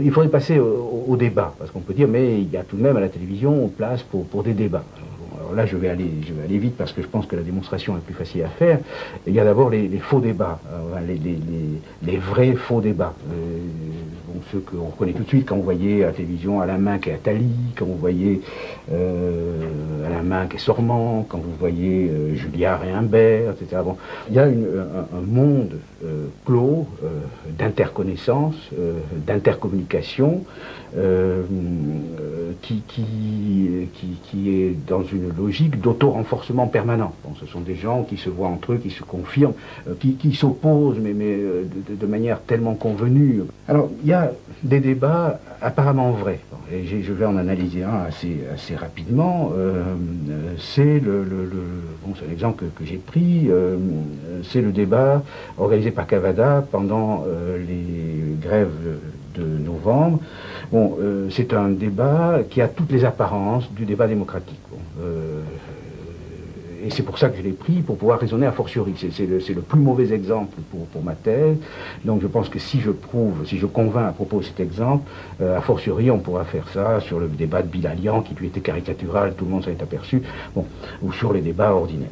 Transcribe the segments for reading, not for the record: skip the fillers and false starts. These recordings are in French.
Il faudrait passer au débat, parce qu'on peut dire, mais il y a tout de même à la télévision place pour des débats. Alors là, je vais aller vite parce que je pense que la démonstration est plus facile à faire. Il y a d'abord les faux débats, les vrais faux débats. Bon, ceux qu'on reconnaît tout de suite quand vous voyez à la télévision Alain Minc et Attali, quand vous voyez Alain Minc et Sormand, quand vous voyez Julliard et Imbert, etc. Bon, il y a un monde clos d'interconnaissance, d'intercommunication, qui est dans une logique d'auto-renforcement permanent. Bon, ce sont des gens qui se voient entre eux, qui se confirment, qui s'opposent, mais de manière tellement convenue. Alors, il y a des débats apparemment vrais. Bon, et je vais en analyser un assez rapidement. C'est bon, c'est un exemple que j'ai pris. C'est le débat organisé par Cavada pendant les grèves de novembre. Bon, c'est un débat qui a toutes les apparences du débat démocratique. Bon, et c'est pour ça que je l'ai pris, pour pouvoir raisonner a fortiori. C'est le plus mauvais exemple pour ma thèse. Donc je pense que si je convainc à propos de cet exemple, a fortiori on pourra faire ça sur le débat de Bilalian, qui lui était caricatural, tout le monde s'en est aperçu, bon, ou sur les débats ordinaires.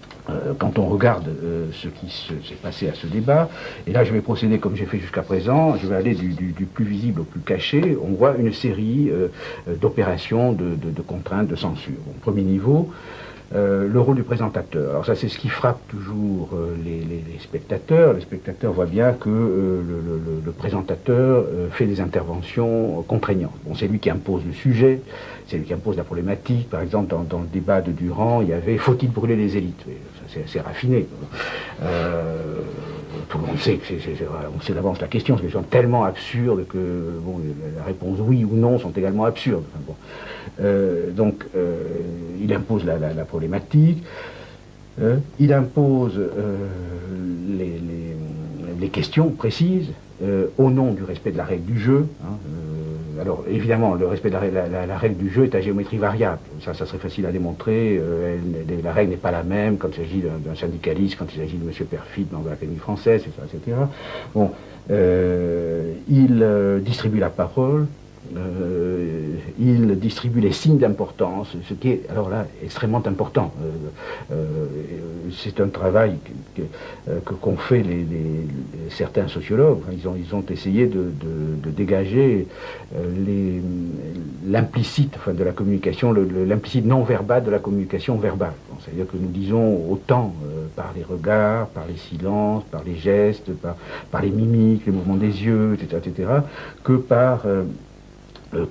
Quand on regarde ce qui s'est passé à ce débat, et là je vais procéder comme j'ai fait jusqu'à présent, je vais aller du plus visible au plus caché, on voit une série d'opérations de contraintes, de censure. Bon, premier niveau, le rôle du présentateur. Alors ça, c'est ce qui frappe toujours les spectateurs. Les spectateurs voient bien que le présentateur fait des interventions contraignantes. Bon, c'est lui qui impose le sujet, c'est lui qui impose la problématique. Par exemple, dans le débat de Durand, il y avait « Faut-il brûler les élites ?» C'est assez raffiné. Tout le monde sait que on sait d'avance la question, c'est une question tellement absurde que bon, la réponse oui ou non sont également absurdes. Enfin, bon. Donc, il impose la problématique, il impose les questions précises, au nom du respect de la règle du jeu. Hein, alors évidemment, le respect de la règle du jeu est à géométrie variable. Ça serait facile à démontrer. La règle n'est pas la même quand il s'agit d'un syndicaliste, quand il s'agit de M. Perfit dans l'Académie française, etc. Bon, il distribue la parole. Il distribue les signes d'importance, ce qui est alors là extrêmement important. C'est un travail qu'ont fait certains sociologues. Ils ont essayé de dégager l'implicite de la communication, l'implicite non verbal de la communication verbale. Bon, c'est-à-dire que nous disons autant par les regards, par les silences, par les gestes, par les mimiques, les mouvements des yeux, etc., que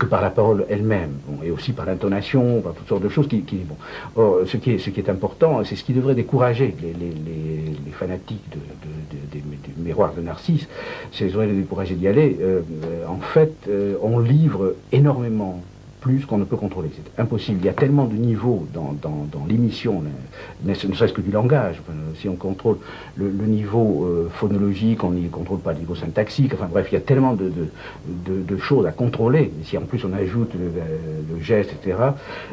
par la parole elle-même, bon, et aussi par l'intonation, par toutes sortes de choses bon. Or, ce qui est important, c'est ce qui devrait décourager les fanatiques du miroir de Narcisse, c'est devrait les décourager d'y aller. En fait, on livre énormément plus qu'on ne peut contrôler. C'est impossible. Il y a tellement de niveaux dans l'émission, ne serait-ce que du langage. Enfin, si on contrôle le niveau phonologique, on n'y contrôle pas le niveau syntaxique. Enfin bref, il y a tellement de choses à contrôler. Si en plus on ajoute le geste, etc.,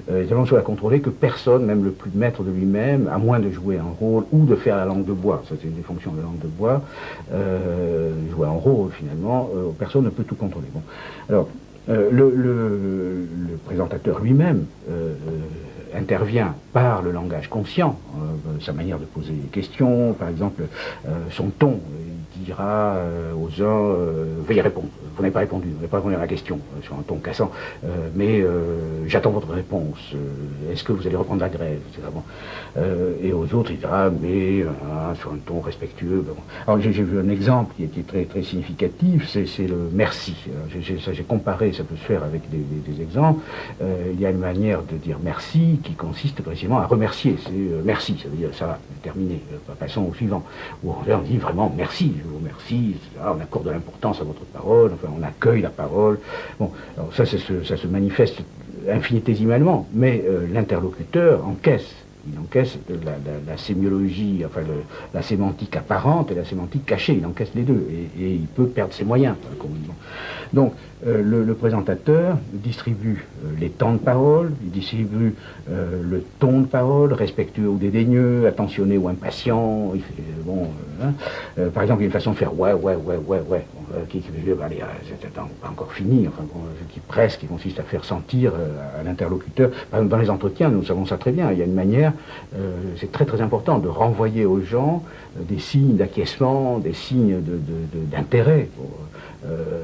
il y a tellement de choses à contrôler que personne, même le plus maître de lui-même, à moins de jouer un rôle ou de faire la langue de bois, ça c'est une des fonctions de la langue de bois, jouer un rôle finalement, personne ne peut tout contrôler. Bon. Alors, le présentateur lui-même intervient par le langage conscient, sa manière de poser les questions, par exemple son ton. Il dira aux uns veuillez répondre, vous n'avez pas répondu, vous n'avez pas répondu à la question, sur un ton cassant, mais j'attends votre réponse, est-ce que vous allez reprendre la grève, etc. Bon. Et aux autres il dira mais sur un ton respectueux. Bon. Alors j'ai vu un exemple qui est très, très significatif, c'est le merci. J'ai comparé, ça peut se faire avec des exemples. Il y a une manière de dire merci qui consiste précisément à remercier. C'est merci, ça veut dire ça va, terminé, passons au suivant. Ou on dit vraiment merci, je vous remercie, on accorde de l'importance à votre parole, enfin on accueille la parole. Bon, alors ça se manifeste infinitésimalement, mais l'interlocuteur encaisse. Il encaisse la sémiologie, enfin la sémantique apparente et la sémantique cachée, il encaisse les deux, et il peut perdre ses moyens, comme on dit. Donc, le présentateur distribue les temps de parole, il distribue le ton de parole, respectueux ou dédaigneux, attentionné ou impatient. Par exemple, il y a une façon de faire ouais. c'est pas encore fini, enfin, qui consiste à faire sentir à l'interlocuteur. Dans les entretiens, nous savons ça très bien, il y a une manière, c'est très très important, de renvoyer aux gens des signes d'acquiescement, des signes d'intérêt.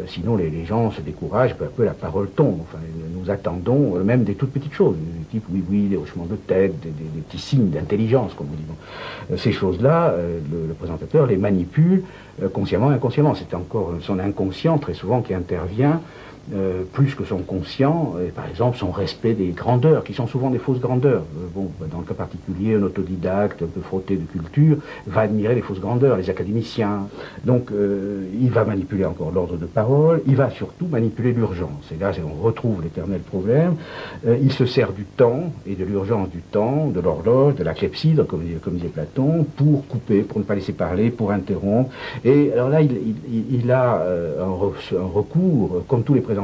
Sinon les gens se découragent, peu à peu la parole tombe. Enfin, nous attendons même des toutes petites choses, du type oui, oui, des hochements de tête, des petits signes d'intelligence, comme on dit. Ces choses-là, le présentateur les manipule consciemment et inconsciemment. C'est encore son inconscient très souvent qui intervient. Plus que son conscient, et par exemple son respect des grandeurs, qui sont souvent des fausses grandeurs. Dans le cas particulier, un autodidacte un peu frotté de culture va admirer les fausses grandeurs, les académiciens. Donc il va manipuler encore l'ordre de parole, il va surtout manipuler l'urgence. Et là, on retrouve l'éternel problème. Il se sert du temps, et de l'urgence du temps, de l'horloge, de la clepsydre, comme disait Platon, pour couper, pour ne pas laisser parler, pour interrompre. Et alors là, il a un recours, comme tous les présentateurs,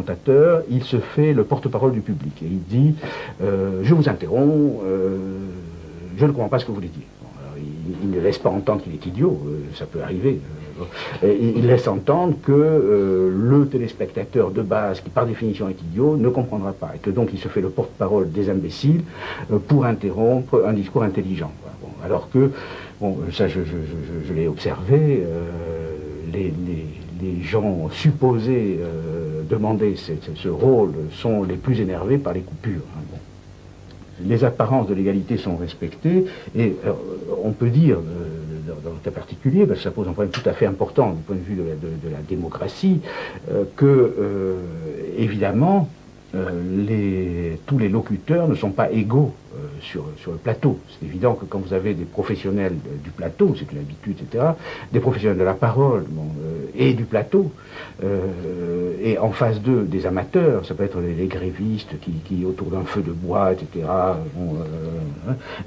il se fait le porte-parole du public et il dit je vous interromps, je ne comprends pas ce que vous voulez dire. Bon, alors, il ne laisse pas entendre qu'il est idiot, ça peut arriver. Il laisse entendre que le téléspectateur de base, qui par définition est idiot, ne comprendra pas, et que donc il se fait le porte-parole des imbéciles pour interrompre un discours intelligent. Bon, alors que, bon, ça je l'ai observé, les gens supposés demander ce rôle sont les plus énervés par les coupures. Hein, bon. Les apparences de l'égalité sont respectées, et on peut dire, dans le cas particulier, parce que ça pose un problème tout à fait important du point de vue de la démocratie, que, évidemment, tous les locuteurs ne sont pas égaux sur le plateau. C'est évident que quand vous avez des professionnels du plateau, c'est une habitude, etc., des professionnels de la parole et du plateau, et en face d'eux, des amateurs, ça peut être les grévistes qui autour d'un feu de bois, etc.,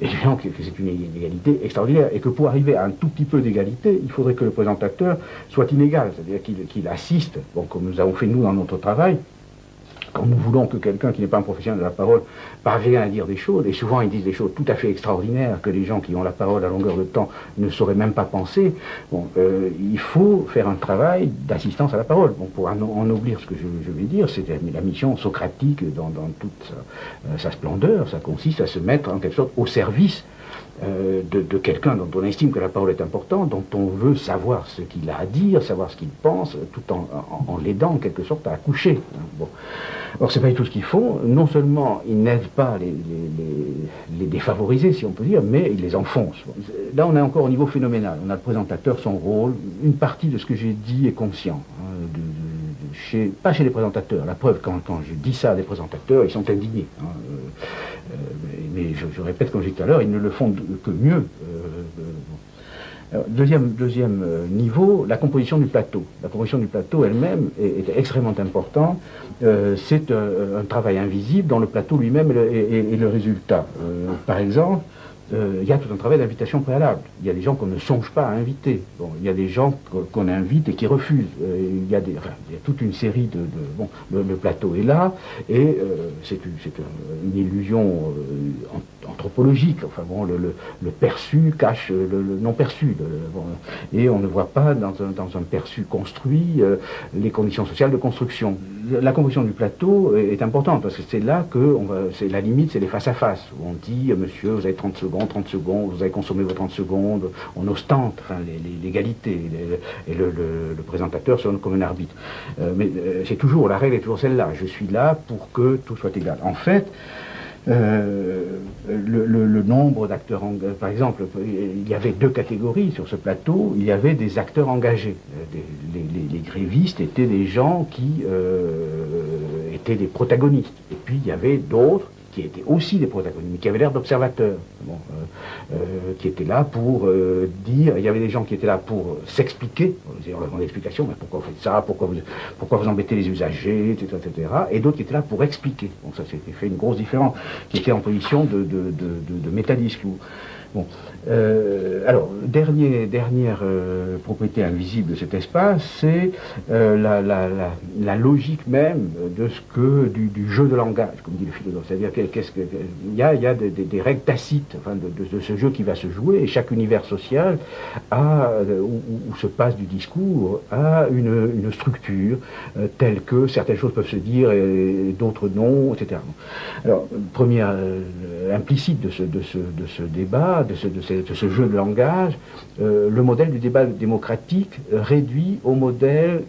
évidemment que c'est une inégalité extraordinaire, et que pour arriver à un tout petit peu d'égalité, il faudrait que le présentateur soit inégal, c'est-à-dire qu'il assiste, bon, comme nous avons fait nous dans notre travail. Quand nous voulons que quelqu'un qui n'est pas un professionnel de la parole parvienne à dire des choses, et souvent ils disent des choses tout à fait extraordinaires que les gens qui ont la parole à longueur de temps ne sauraient même pas penser, bon, il faut faire un travail d'assistance à la parole. Bon, pour ennoblir ce que je vais dire, c'est la mission socratique dans toute sa splendeur, ça consiste à se mettre en quelque sorte au service de quelqu'un dont on estime que la parole est importante, dont on veut savoir ce qu'il a à dire, savoir ce qu'il pense, tout en l'aidant en quelque sorte à accoucher. Bon. Or, c'est pas du tout ce qu'ils font. Non seulement ils n'aident pas les défavorisés, si on peut dire, mais ils les enfoncent. Là, on est encore au niveau phénoménal. On a le présentateur, son rôle. Une partie de ce que j'ai dit est conscient. Hein, pas chez les présentateurs. La preuve, quand je dis ça à des présentateurs, ils sont indignés. Hein, mais je répète, comme j'ai dit tout à l'heure, ils ne le font que mieux. Alors, deuxième niveau, la composition du plateau. La composition du plateau elle-même est extrêmement importante. C'est un travail invisible dont le plateau lui-même est le résultat. Par exemple, il y a tout un travail d'invitation préalable. Il y a des gens qu'on ne songe pas à inviter. Bon, il y a des gens qu'on invite et qui refusent. Il y a toute une série bon, le plateau est là, et c'est une illusion anthropologique. Enfin bon, le perçu cache le non perçu. Bon, et on ne voit pas dans un perçu construit les conditions sociales de construction. La composition du plateau est importante, parce que c'est là que c'est la limite, c'est les face-à-face, où on dit, monsieur, vous avez 30 secondes, vous avez consommé vos 30 secondes, on ostente enfin, l'égalité, et le présentateur sonne comme un arbitre. Mais c'est toujours, la règle est toujours celle-là, je suis là pour que tout soit égal. En fait, le nombre d'acteurs, par exemple, il y avait deux catégories sur ce plateau. Il y avait des acteurs engagés. Les grévistes étaient des gens qui étaient des protagonistes. Et puis il y avait d'autres qui étaient aussi des protagonistes, mais qui avaient l'air d'observateurs, bon, qui étaient là pour dire, il y avait des gens qui étaient là pour s'expliquer, on leur demandait explication, mais pourquoi vous faites ça, pourquoi vous embêtez les usagers, etc., et d'autres qui étaient là pour expliquer. Donc ça s'était fait une grosse différence, qui était en position de métadisque. Bon. Alors, dernière propriété invisible de cet espace, c'est la logique même de ce que du jeu de langage, comme dit le philosophe. C'est-à-dire qu'il y a des règles tacites, enfin, de ce jeu qui va se jouer, et chaque univers social où se passe du discours a une structure telle que certaines choses peuvent se dire et d'autres non, etc. Alors, première implicite de ce débat, de ce jeu de langage, le modèle du débat démocratique réduit au modèle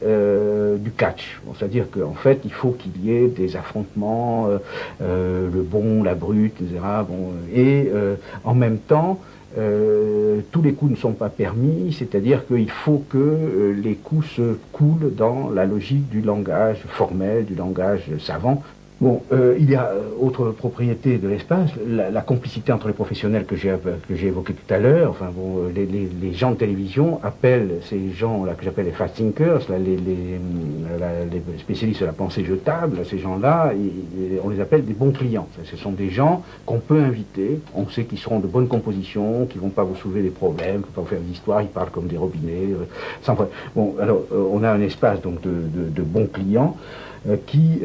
du catch. Bon, c'est-à-dire qu'en fait, il faut qu'il y ait des affrontements, le bon, la brute, etc. Bon, et en même temps, tous les coups ne sont pas permis, c'est-à-dire qu'il faut que les coups se coulent dans la logique du langage formel, du langage savant. Bon, il y a autre propriété de l'espace, la complicité entre les professionnels que j'ai évoqué tout à l'heure. Enfin bon, les gens de télévision appellent ces gens-là que j'appelle les fast thinkers, là, les spécialistes de la pensée jetable. Ces gens-là, on les appelle des bons clients. Ce sont des gens qu'on peut inviter. On sait qu'ils seront de bonne composition, qu'ils vont pas vous soulever des problèmes, qu'ils vont pas vous faire des histoires. Ils parlent comme des robinets, sans problème. Bon, alors on a un espace donc de bons clients. Qui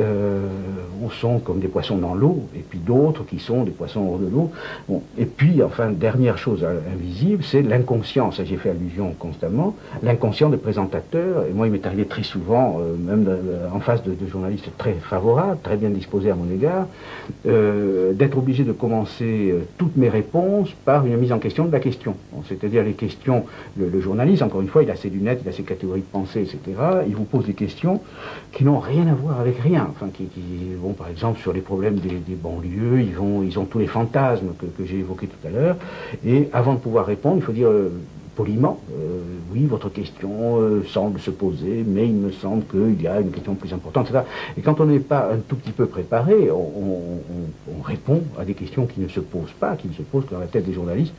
sont comme des poissons dans l'eau, et puis d'autres qui sont des poissons hors de l'eau. Bon. Et puis, enfin, dernière chose invisible, c'est l'inconscient. Ça, j'ai fait allusion constamment. L'inconscient des présentateurs, et moi, il m'est arrivé très souvent, même en face de journalistes très favorables, très bien disposés à mon égard, d'être obligé de commencer toutes mes réponses par une mise en question de la question. Bon, c'est-à-dire les questions, le journaliste, encore une fois, il a ses lunettes, il a ses catégories de pensée, etc. Il vous pose des questions qui n'ont rien à voir avec rien, enfin, qui vont par exemple sur les problèmes des banlieues, ils ont tous les fantasmes que j'ai évoqués tout à l'heure, et avant de pouvoir répondre, il faut dire poliment, oui, votre question semble se poser, mais il me semble qu'il y a une question plus importante, etc. Et quand on n'est pas un tout petit peu préparé, on répond à des questions qui ne se posent pas, qui ne se posent que dans la tête des journalistes,